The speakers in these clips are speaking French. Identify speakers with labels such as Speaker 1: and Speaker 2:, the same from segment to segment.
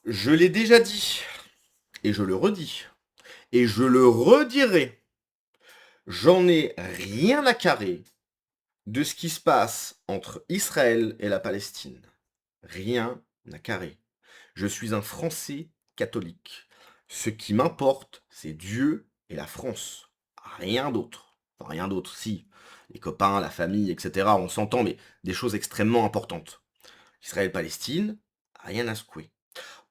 Speaker 1: Je l'ai déjà dit, et je le redis, et je le redirai. J'en ai rien à carrer de ce qui se passe entre Israël et la Palestine. Rien à carrer. Je suis un Français catholique. Ce qui m'importe, c'est Dieu et la France. Rien d'autre. Enfin, rien d'autre, si. Les copains, la famille, etc., on s'entend, mais des choses extrêmement importantes. Israël-Palestine, rien à secouer.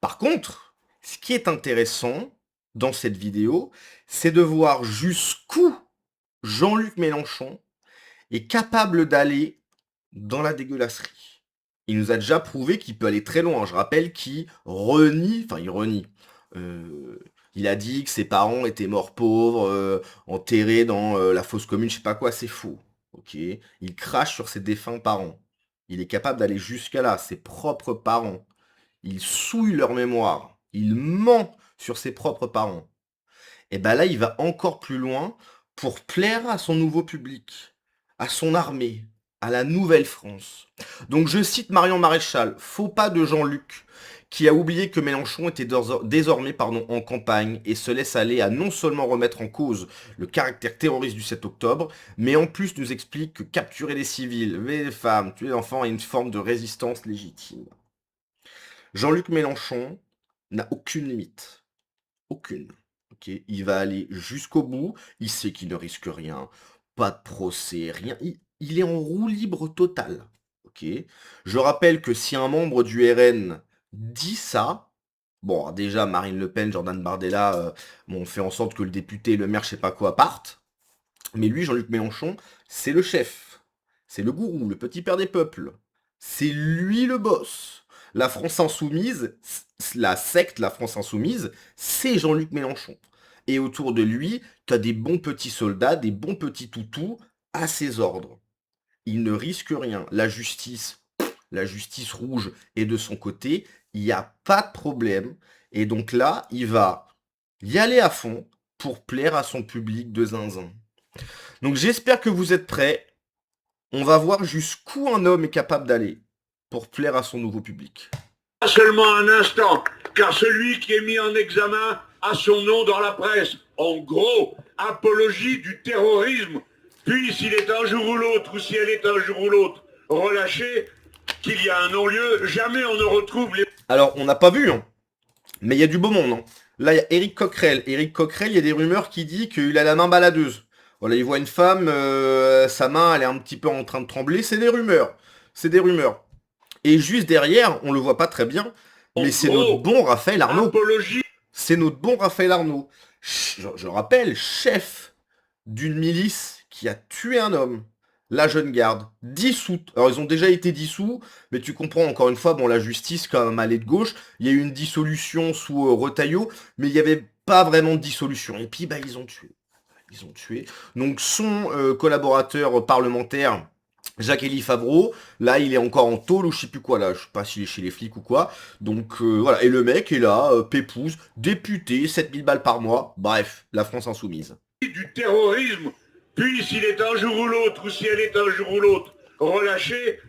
Speaker 1: Par contre, ce qui est intéressant dans cette vidéo, c'est de voir jusqu'où Jean-Luc Mélenchon est capable d'aller dans la dégueulasserie. Il nous a déjà prouvé qu'il peut aller très loin. Je rappelle qu'il renie, enfin il renie. Euh, il a dit que ses parents étaient morts pauvres, enterrés dans la fosse commune, je sais pas quoi, c'est faux. Ok. Il crache sur ses défunts parents. Il est capable d'aller jusqu'à là, ses propres parents. Il souille leur mémoire. Il ment sur ses propres parents. Et ben là, il va encore plus loin pour plaire à son nouveau public, à son armée, à la nouvelle France. Donc je cite Marion Maréchal, faux pas de Jean-Luc, qui a oublié que Mélenchon était désormais en campagne et se laisse aller à non seulement remettre en cause le caractère terroriste du 7 octobre, mais en plus nous explique que capturer les civils, les femmes, tuer les enfants est une forme de résistance légitime. Jean-Luc Mélenchon n'a aucune limite. Aucune. Ok, il va aller jusqu'au bout. Il sait qu'il ne risque rien. Pas de procès, rien. Il est en roue libre totale. Ok. Je rappelle que si un membre du RN dit ça, bon, alors déjà Marine Le Pen, Jordan Bardella, bon, on fait en sorte que le député, le maire, je sais pas quoi, partent. Mais lui, Jean-Luc Mélenchon, c'est le chef. C'est le gourou, le petit père des peuples. C'est lui le boss. La France insoumise, la secte, la France insoumise, c'est Jean-Luc Mélenchon. Et autour de lui, tu as des bons petits soldats, des bons petits toutous à ses ordres. Il ne risque rien. La justice rouge est de son côté. Il n'y a pas de problème. Et donc là, il va y aller à fond pour plaire à son public de zinzin. Donc j'espère que vous êtes prêts. On va voir jusqu'où un homme est capable d'aller pour plaire à son nouveau public.
Speaker 2: Seulement un instant, car celui qui est mis en examen a son nom dans la presse. En gros, apologie du terrorisme. Puis s'il est un jour ou l'autre, ou si elle est un jour ou l'autre relâchée, qu'il y a un non-lieu, jamais on ne retrouve les...
Speaker 1: Alors, on n'a pas vu, hein, mais il y a du beau monde. Hein. Là, il y a Éric Coquerel. Éric Coquerel, il y a des rumeurs qui disent qu'il a la main baladeuse. Voilà, il voit une femme, sa main, elle est un petit peu en train de trembler. C'est des rumeurs. C'est des rumeurs. Et juste derrière, on le voit pas très bien,
Speaker 2: En
Speaker 1: mais c'est notre
Speaker 2: gros,
Speaker 1: bon Raphaël Arnaud.
Speaker 2: apologie
Speaker 1: C'est notre bon Raphaël Arnaud. Je rappelle, chef d'une milice qui a tué un homme, la jeune garde, dissoute. Alors ils ont déjà été dissous, mais tu comprends encore une fois, bon la justice quand même allait de gauche, il y a eu une dissolution sous Retailleau, mais il n'y avait pas vraiment de dissolution. Et puis bah ils ont tué. Ils ont tué. Donc son collaborateur parlementaire, Jacques-Élie Favreau, là il est encore en tôle ou je sais plus quoi là, je sais pas s'il est chez les flics ou quoi. Donc voilà, et le mec est là, pépouze, député, 7000 balles par mois, bref, la France insoumise.
Speaker 2: du terrorisme. Puis s'il est un jour ou l'autre, ou si elle est un jour ou l'autre relâchée,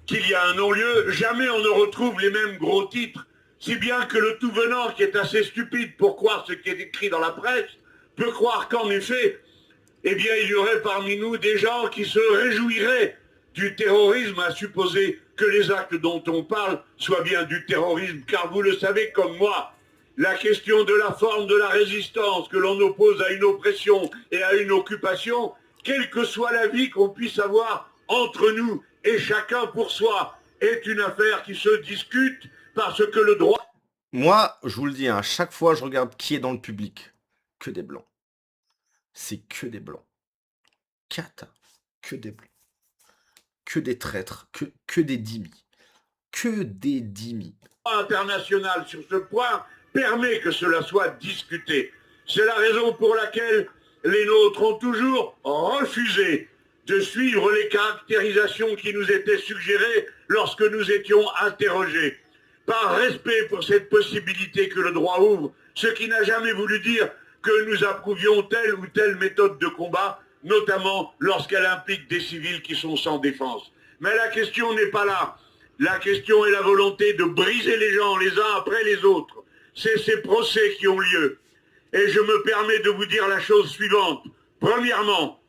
Speaker 2: qu'il y a un non-lieu, jamais on ne retrouve les mêmes gros titres. Si bien que le tout venant, qui est assez stupide pour croire ce qui est écrit dans la presse, peut croire qu'en effet, eh bien, il y aurait parmi nous des gens qui se réjouiraient du terrorisme, à supposer que les actes dont on parle soient bien du terrorisme, car vous le savez comme moi, la question de la forme de la résistance que l'on oppose à une oppression et à une occupation, quelle que soit la vie qu'on puisse avoir entre nous et chacun pour soi, est une affaire qui se discute parce que le droit...
Speaker 1: Moi, je vous le dis, hein, à chaque fois je regarde qui est dans le public, que des blancs. C'est que des blancs. Cata, que des blancs. Que des traîtres, que des dhimis. Que des dhimis.
Speaker 2: International sur ce point permet que cela soit discuté. C'est la raison pour laquelle les nôtres ont toujours refusé de suivre les caractérisations qui nous étaient suggérées lorsque nous étions interrogés. Par respect pour cette possibilité que le droit ouvre, ce qui n'a jamais voulu dire que nous approuvions telle ou telle méthode de combat, notamment lorsqu'elle implique des civils qui sont sans défense. Mais la question n'est pas là. La question est la volonté de briser les gens les uns après les autres. C'est ces procès qui ont lieu. Et je me permets de vous dire la chose suivante. Premièrement,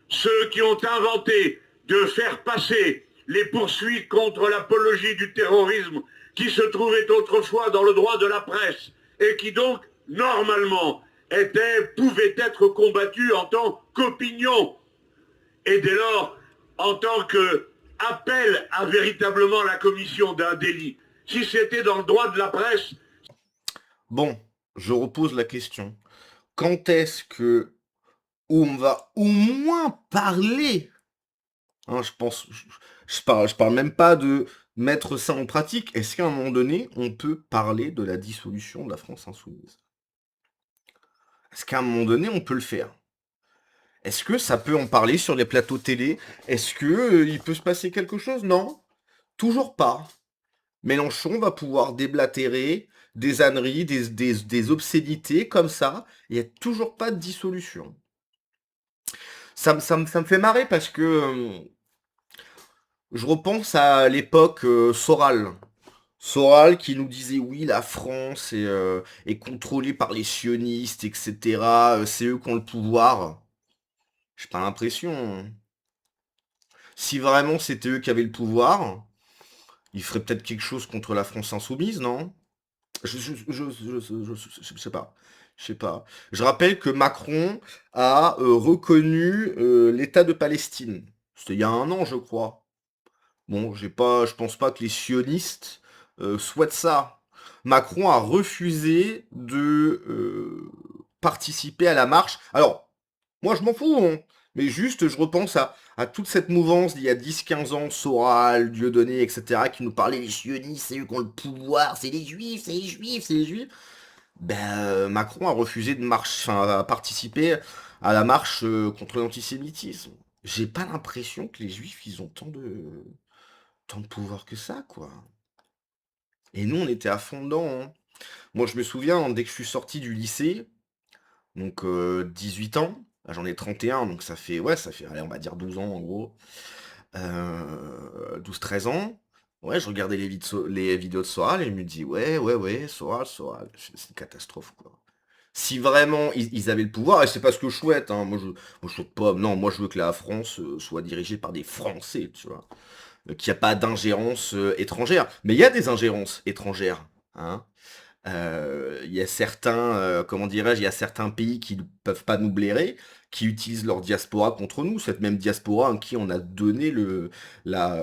Speaker 2: ceux qui ont inventé de faire passer les poursuites contre l'apologie du terrorisme qui se trouvaient autrefois dans le droit de la presse et qui donc, normalement, pouvaient être combattus en tant qu'opinion et dès lors en tant qu'appel à véritablement la commission d'un délit. Si c'était dans le droit de la presse...
Speaker 1: Bon, je repose la question. Quand est-ce que on va au moins parler, hein, je parle même pas de mettre ça en pratique. Est-ce qu'à un moment donné, on peut parler de la dissolution de la France insoumise? Est-ce qu'à un moment donné, on peut le faire? Est-ce que ça peut en parler sur les plateaux télé? Est-ce que il peut se passer quelque chose? Non, toujours pas. Mélenchon va pouvoir déblatérer des âneries, des obscénités comme ça. Il n'y a toujours pas de dissolution. Ça me fait marrer parce que je repense à l'époque Soral. Soral qui nous disait oui, la France est contrôlée par les sionistes, etc. C'est eux qui ont le pouvoir. J'ai pas l'impression. Si vraiment c'était eux qui avaient le pouvoir, ils feraient peut-être quelque chose contre la France insoumise, non? Je sais pas. Je sais pas. Je rappelle que Macron a reconnu l'État de Palestine. C'était il y a un an, je crois. Bon, je pense pas que les sionistes souhaitent ça. Macron a refusé de participer à la marche. Alors, moi je m'en fous, hein, mais juste je repense à toute cette mouvance d'il y a 10-15 ans, Soral, Dieudonné, etc., qui nous parlaient les sionistes, c'est eux qui ont le pouvoir, c'est les juifs, c'est les juifs, c'est les juifs. Ben, Macron a refusé de à participer à la marche contre l'antisémitisme. J'ai pas l'impression que les juifs, ils ont tant de pouvoir que ça, quoi. Et nous, on était à fond dedans, hein. Moi, je me souviens, hein, dès que je suis sorti du lycée, donc 18 ans, là, j'en ai 31, donc allez, on va dire 12 ans en gros, 12-13 ans, ouais, je regardais les vidéos de Soral et je me dis, ouais, Soral, c'est une catastrophe, quoi. Si vraiment ils avaient le pouvoir, et c'est pas ce que je souhaite, hein, moi je souhaite pas, non, moi je veux que la France soit dirigée par des Français, tu vois, qu'il n'y a pas d'ingérence étrangère. Mais il y a des ingérences étrangères, hein. Il y a certains, comment dirais-je, il y a certains pays qui ne peuvent pas nous blairer, qui utilisent leur diaspora contre nous, cette même diaspora à qui on a donné la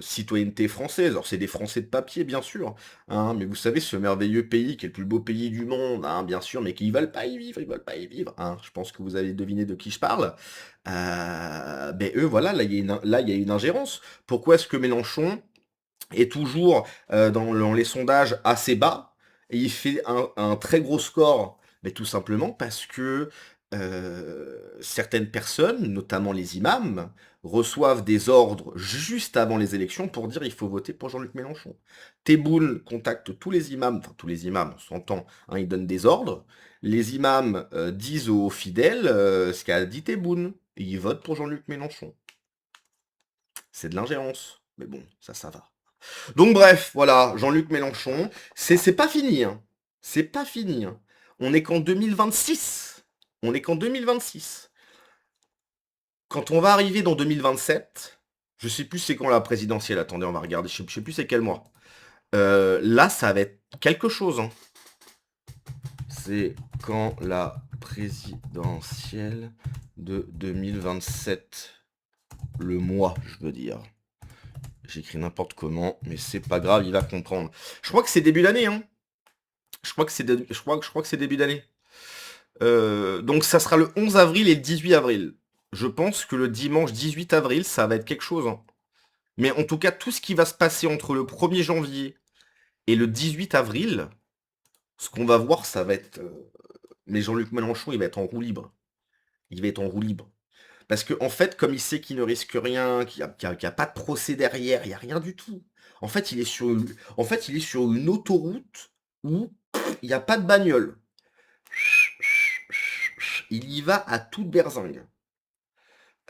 Speaker 1: citoyenneté française. Alors c'est des Français de papier, bien sûr, hein, mais vous savez, ce merveilleux pays qui est le plus beau pays du monde, hein, bien sûr, mais qui ne veulent pas y vivre, ils veulent pas y vivre, hein. Je pense que vous avez deviné de qui je parle. Ben eux, voilà, là, il y a une ingérence. Pourquoi est-ce que Mélenchon est toujours dans les sondages assez bas et il fait un très gros score? Mais tout simplement parce que certaines personnes, notamment les imams, reçoivent des ordres juste avant les élections pour dire il faut voter pour Jean-Luc Mélenchon. Tebboune contacte tous les imams, enfin tous les imams, on s'entend, hein, ils donnent des ordres. Les imams disent aux fidèles ce qu'a dit Tebboune, et ils votent pour Jean-Luc Mélenchon. C'est de l'ingérence, mais bon, ça va. Donc bref, voilà, Jean-Luc Mélenchon, c'est pas fini, hein. C'est pas fini, hein. On est qu'en 2026. On est qu'en 2026. Quand on va arriver dans 2027, je sais plus c'est quand la présidentielle, attendez, on va regarder, je sais plus c'est quel mois. Là, ça va être quelque chose, hein. C'est quand la présidentielle de 2027, le mois, je veux dire. J'écris n'importe comment, mais c'est pas grave, il va comprendre. Je crois que c'est début d'année, hein. Je crois que c'est début d'année. Donc ça sera le 11 avril et le 18 avril. Je pense que le dimanche 18 avril, ça va être quelque chose, hein. Mais en tout cas, tout ce qui va se passer entre le 1er janvier et le 18 avril, ce qu'on va voir, ça va être... Mais Jean-Luc Mélenchon, il va être en roue libre. Il va être en roue libre. Parce que en fait, comme il sait qu'il ne risque rien, qu'il y a pas de procès derrière, il n'y a rien du tout. En fait, il est sur une autoroute où il n'y a pas de bagnole. Il y va à toute berzingue.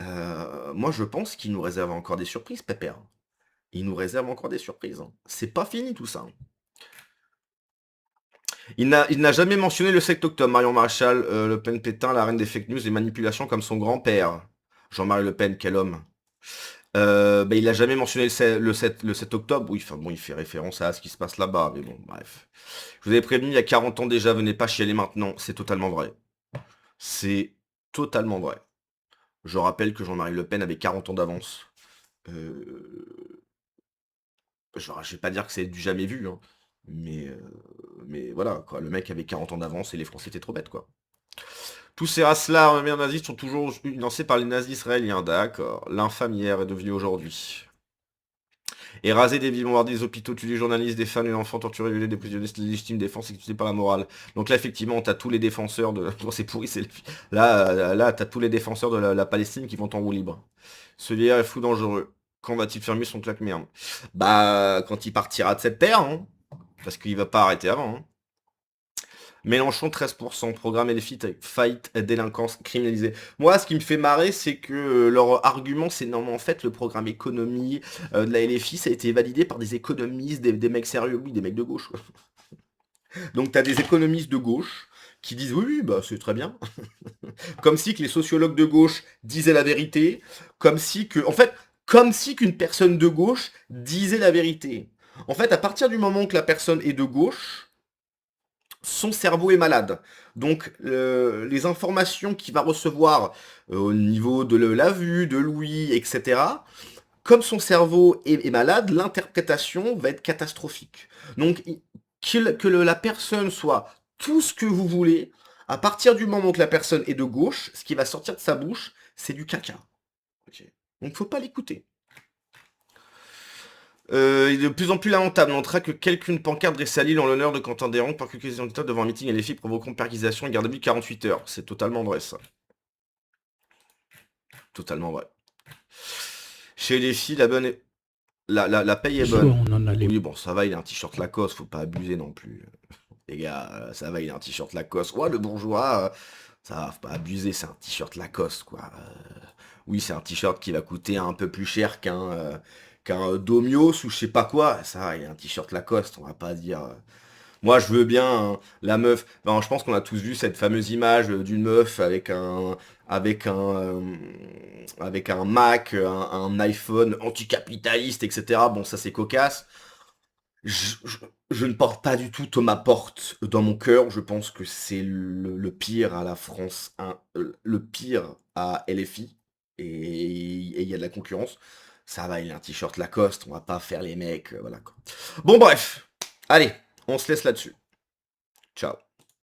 Speaker 1: Moi, je pense qu'il nous réserve encore des surprises, Pépère. Il nous réserve encore des surprises. Hein. C'est pas fini tout ça. Il n'a jamais mentionné le 7 octobre, Marion Maréchal, Le Pen Pétain, la reine des fake news et manipulations comme son grand-père. Jean-Marie Le Pen, quel homme. Il n'a jamais mentionné le 7 octobre. Oui, enfin bon, il fait référence à ce qui se passe là-bas, mais bon, bref. Je vous avais prévenu il y a 40 ans déjà, venez pas chialer maintenant. C'est totalement vrai. C'est totalement vrai. Je rappelle que Jean-Marie Le Pen avait 40 ans d'avance. Je vais pas dire que c'est du jamais vu, hein, mais voilà, quoi. Le mec avait 40 ans d'avance et les Français étaient trop bêtes, quoi. Tous ces races-là, mère nazis, sont toujours lancés par les nazis israéliens, d'accord. L'infâme hier est devenu aujourd'hui. Et raser des villes, bombarder des hôpitaux, tuer des journalistes, des femmes, des enfants, torturer, violer des prisonniers, légitime défense exécutée par la morale. Donc là, effectivement, t'as tous les défenseurs de... Bon, c'est pourri, c'est... Là, t'as tous les défenseurs de la Palestine qui vont en roue libre. Ce vieillard est fou dangereux. Quand va-t-il fermer son claque-merde? Bah, quand il partira de cette terre, hein. Parce qu'il va pas arrêter avant, hein. Mélenchon, 13%, programme LFI, fight, délinquance, criminalisée. Moi, ce qui me fait marrer, c'est que leur argument, c'est non, mais en fait, le programme économie de la LFI, ça a été validé par des économistes, des mecs sérieux, oui, des mecs de gauche. Donc, t'as des économistes de gauche qui disent oui, bah, c'est très bien. Comme si que les sociologues de gauche disaient la vérité, comme si qu'une personne de gauche disait la vérité. En fait, à partir du moment que la personne est de gauche, son cerveau est malade. Donc les informations qu'il va recevoir au niveau de la vue, de l'ouïe, etc., comme son cerveau est malade, l'interprétation va être catastrophique. Donc la personne soit tout ce que vous voulez, à partir du moment que la personne est de gauche, ce qui va sortir de sa bouche, c'est du caca. Okay. Donc faut pas l'écouter. De plus en plus lamentable, on notera que quelqu'une pancarte dressée à Lille en l'honneur de Quentin Desrang par quelques candidats devant un meeting à l'effet provoquant perquisition et garde à vue 48 heures. C'est totalement vrai, ça. Totalement vrai. Chez les filles, la paye est bonne. Oui, bon, ça va, il a un t-shirt Lacoste, faut pas abuser non plus. Les gars, ça va, il a un t-shirt Lacoste. Ouais, le bourgeois, ça va, faut pas abuser, c'est un t-shirt Lacoste, quoi. Oui, c'est un t-shirt qui va coûter un peu plus cher qu'un Domios ou je sais pas quoi. Ça, il y a un t-shirt Lacoste, on va pas dire. Moi, je veux bien hein, la meuf. Ben, je pense qu'on a tous vu cette fameuse image d'une meuf avec un Mac, un iPhone anticapitaliste, etc. Bon, ça c'est cocasse. Je, je- je ne porte pas du tout Thomas Porte dans mon cœur. Je pense que c'est le pire à la France, le pire à LFI. Et il y a de la concurrence. Ça va, il a un t-shirt Lacoste. On va pas faire les mecs. Voilà quoi. Bon, bref. Allez, on se laisse là-dessus. Ciao.